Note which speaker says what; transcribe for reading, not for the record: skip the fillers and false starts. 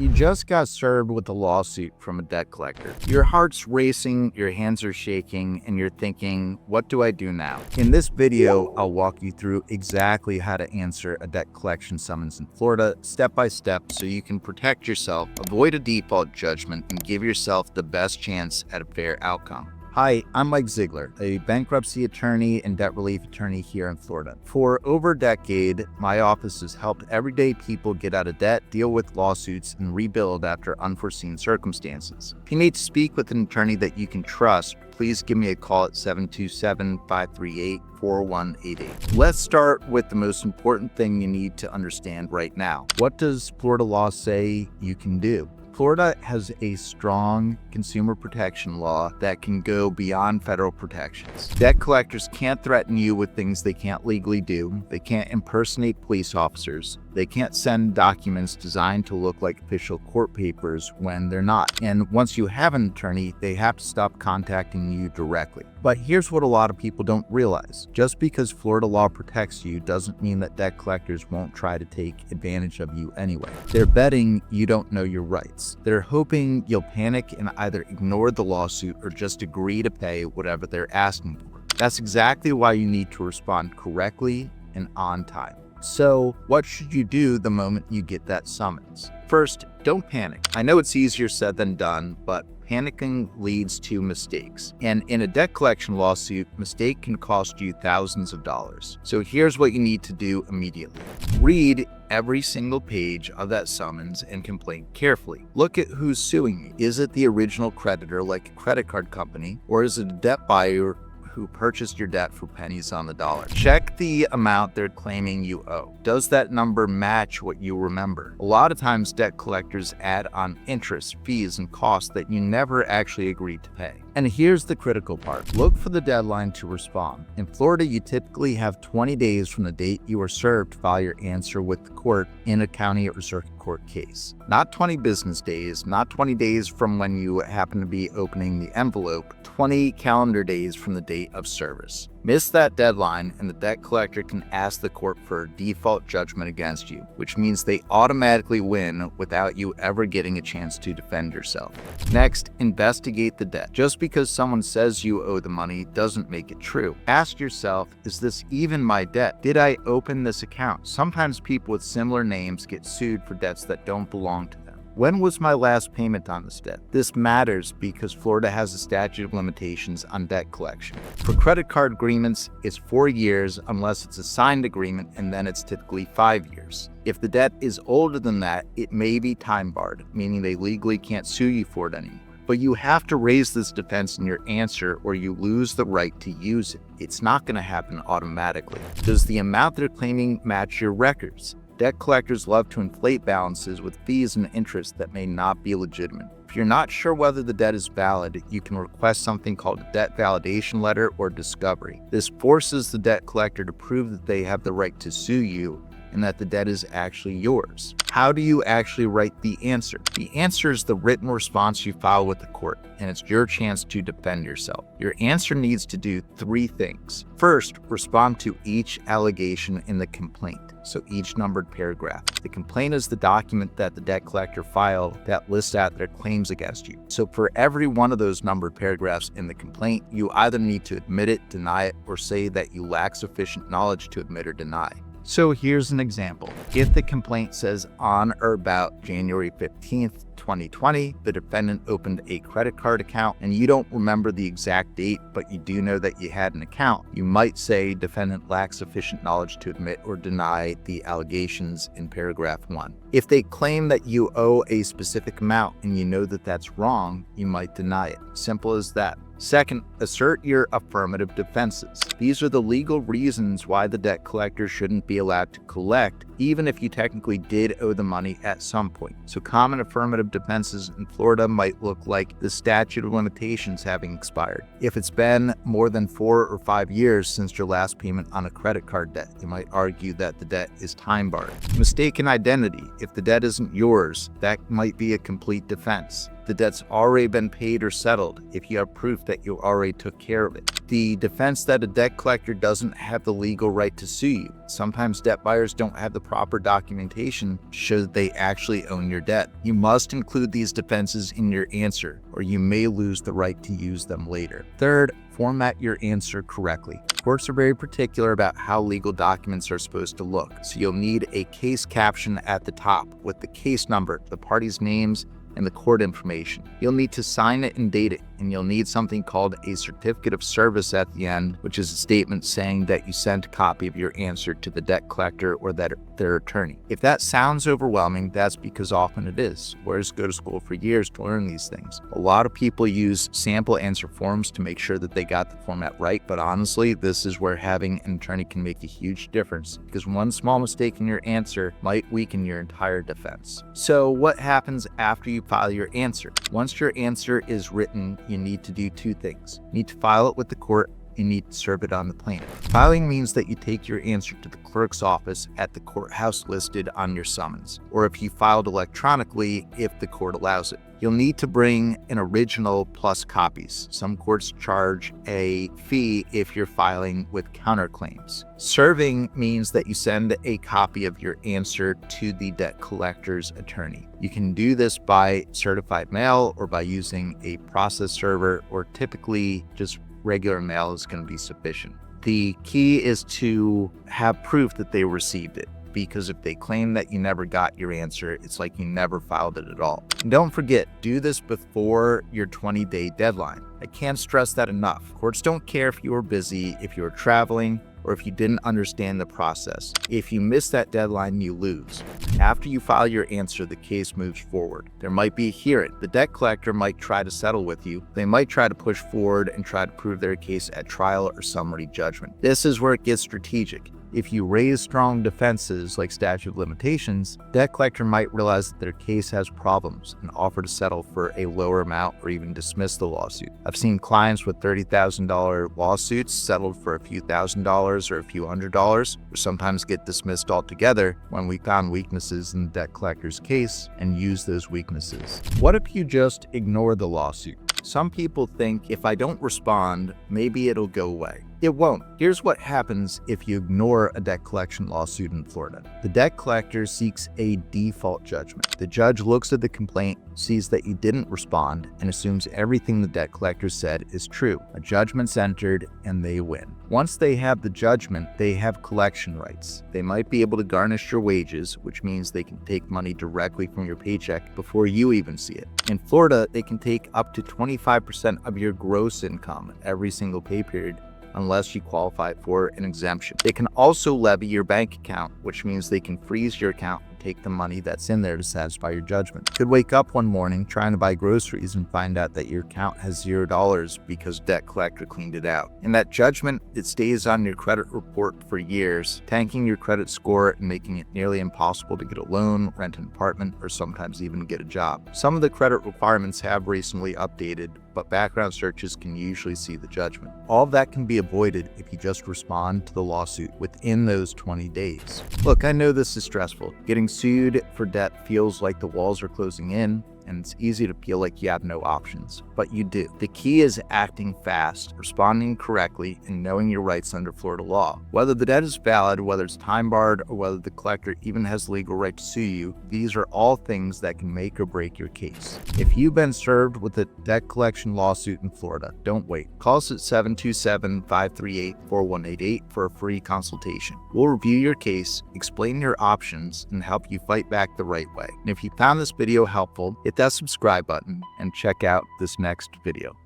Speaker 1: You just got served with a lawsuit from a debt collector. Your heart's racing, your hands are shaking, and you're thinking, what do I do now? In this video, I'll walk you through exactly how to answer a debt collection summons in Florida, step by step, so you can protect yourself, avoid a default judgment, and give yourself the best chance at a fair outcome. Hi, I'm Mike Ziegler, a bankruptcy attorney and debt relief attorney here in Florida. For over a decade, my office has helped everyday people get out of debt, deal with lawsuits, and rebuild after unforeseen circumstances. If you need to speak with an attorney that you can trust, please give me a call at 727-538-4188. Let's start with the most important thing you need to understand right now. What does Florida law say you can do? Florida has a strong consumer protection law that can go beyond federal protections. Debt collectors can't threaten you with things they can't legally do. They can't impersonate police officers. They can't send documents designed to look like official court papers when they're not. And once you have an attorney, they have to stop contacting you directly. But here's what a lot of people don't realize. Just because Florida law protects you doesn't mean that debt collectors won't try to take advantage of you anyway. They're betting you don't know your rights. They're hoping you'll panic and either ignore the lawsuit or just agree to pay whatever they're asking for. That's exactly why you need to respond correctly and on time. So, what should you do the moment you get that summons? First, don't panic. I know it's easier said than done, but panicking leads to mistakes. And in a debt collection lawsuit, mistake can cost you thousands of dollars. So here's what you need to do immediately. Read every single page of that summons and complaint carefully. Look at who's suing you. Is it the original creditor like a credit card company, or is it a debt buyer who purchased your debt for pennies on the dollar? Check the amount they're claiming you owe. Does that number match what you remember? A lot of times debt collectors add on interest, fees, and costs that you never actually agreed to pay. And here's the critical part. Look for the deadline to respond. In Florida, you typically have 20 days from the date you are served to file your answer with the court in a county or circuit court case. Not 20 business days, not 20 days from when you happen to be opening the envelope, 20 calendar days from the date of service. Miss that deadline and the debt collector can ask the court for a default judgment against you, which means they automatically win without you ever getting a chance to defend yourself. Next, investigate the debt. Just because someone says you owe the money doesn't make it true. Ask yourself, is this even my debt? Did I open this account? Sometimes people with similar names get sued for debts that don't belong to them. When was my last payment on this debt? This matters because Florida has a statute of limitations on debt collection. For credit card agreements, it's 4 years unless it's a signed agreement, and then it's typically 5 years. If the debt is older than that, it may be time barred, meaning they legally can't sue you for it anymore. But you have to raise this defense in your answer or you lose the right to use it. It's not going to happen automatically. Does the amount they're claiming match your records? Debt collectors love to inflate balances with fees and interest that may not be legitimate. If you're not sure whether the debt is valid, you can request something called a debt validation letter or discovery. This forces the debt collector to prove that they have the right to sue you and that the debt is actually yours. How do you actually write the answer? The answer is the written response you file with the court, and it's your chance to defend yourself. Your answer needs to do 3 things. First, respond to each allegation in the complaint, so each numbered paragraph. The complaint is the document that the debt collector filed that lists out their claims against you. So for every one of those numbered paragraphs in the complaint, you either need to admit it, deny it, or say that you lack sufficient knowledge to admit or deny. So here's an example. If the complaint says on or about January 15th, 2020, the defendant opened a credit card account and you don't remember the exact date, but you do know that you had an account, you might say defendant lacks sufficient knowledge to admit or deny the allegations in paragraph 1. If they claim that you owe a specific amount and you know that that's wrong, you might deny it. Simple as that. Second, assert your affirmative defenses. These are the legal reasons why the debt collector shouldn't be allowed to collect, even if you technically did owe the money at some point. So common affirmative defenses in Florida might look like the statute of limitations having expired. If it's been more than 4 or 5 years since your last payment on a credit card debt, you might argue that the debt is time barred. Mistaken identity. If the debt isn't yours, that might be a complete defense. the debt's already been paid or settled, if you have proof that you already took care of it. The defense that a debt collector doesn't have the legal right to sue you. Sometimes debt buyers don't have the proper documentation to show that they actually own your debt. You must include these defenses in your answer, or you may lose the right to use them later. Third, format your answer correctly. Courts are very particular about how legal documents are supposed to look, so you'll need a case caption at the top with the case number, the parties' names, and the court information. You'll need to sign it and date it, and you'll need something called a certificate of service at the end, which is a statement saying that you sent a copy of your answer to the debt collector or their attorney. If that sounds overwhelming, that's because often it is. Lawyers go to school for years to learn these things. A lot of people use sample answer forms to make sure that they got the format right, but honestly, this is where having an attorney can make a huge difference, because one small mistake in your answer might weaken your entire defense. So what happens after you file your answer? Once your answer is written, you need to do two things. You need to file it with the court. You need to serve it on the plaintiff. Filing means that you take your answer to the clerk's office at the courthouse listed on your summons, or if you filed electronically, if the court allows it. You'll need to bring an original plus copies. Some courts charge a fee if you're filing with counterclaims. Serving means that you send a copy of your answer to the debt collector's attorney. You can do this by certified mail or by using a process server, or typically just regular mail is going to be sufficient. The key is to have proof that they received it, because if they claim that you never got your answer, it's like you never filed it at all. And don't forget, do this before your 20-day deadline. I can't stress that enough. Courts don't care if you were busy, if you were traveling, or if you didn't understand the process. If you miss that deadline, you lose. After you file your answer, the case moves forward. There might be a hearing. The debt collector might try to settle with you. They might try to push forward and try to prove their case at trial or summary judgment. This is where it gets strategic. If you raise strong defenses like statute of limitations, debt collector might realize that their case has problems and offer to settle for a lower amount or even dismiss the lawsuit. I've seen clients with $30,000 lawsuits settled for a few $1,000s or a few $100s, or sometimes get dismissed altogether when we found weaknesses in the debt collector's case and use those weaknesses. What if you just ignore the lawsuit? Some people think if I don't respond, maybe it'll go away. It won't. Here's what happens if you ignore a debt collection lawsuit in Florida. The debt collector seeks a default judgment. The judge looks at the complaint, sees that you didn't respond, and assumes everything the debt collector said is true. A judgment's entered, and they win. Once they have the judgment, they have collection rights. They might be able to garnish your wages, which means they can take money directly from your paycheck before you even see it. In Florida, they can take up to 25% of your gross income every single pay period, unless you qualify for an exemption. They can also levy your bank account, which means they can freeze your account and take the money that's in there to satisfy your judgment. You could wake up one morning trying to buy groceries and find out that your account has $0 because debt collector cleaned it out. And that judgment, it stays on your credit report for years, tanking your credit score and making it nearly impossible to get a loan, rent an apartment, or sometimes even get a job. Some of the credit requirements have recently updated, but background searches can usually see the judgment. All of that can be avoided if you just respond to the lawsuit within those 20 days. Look, I know this is stressful. Getting sued for debt feels like the walls are closing in, and it's easy to feel like you have no options, but you do. The key is acting fast, responding correctly, and knowing your rights under Florida law. Whether the debt is valid, whether it's time barred, or whether the collector even has the legal right to sue you, these are all things that can make or break your case. If you've been served with a debt collection lawsuit in Florida, don't wait. Call us at 727-538-4188 for a free consultation. We'll review your case, explain your options, and help you fight back the right way. And if you found this video helpful, hit that subscribe button and check out this next video.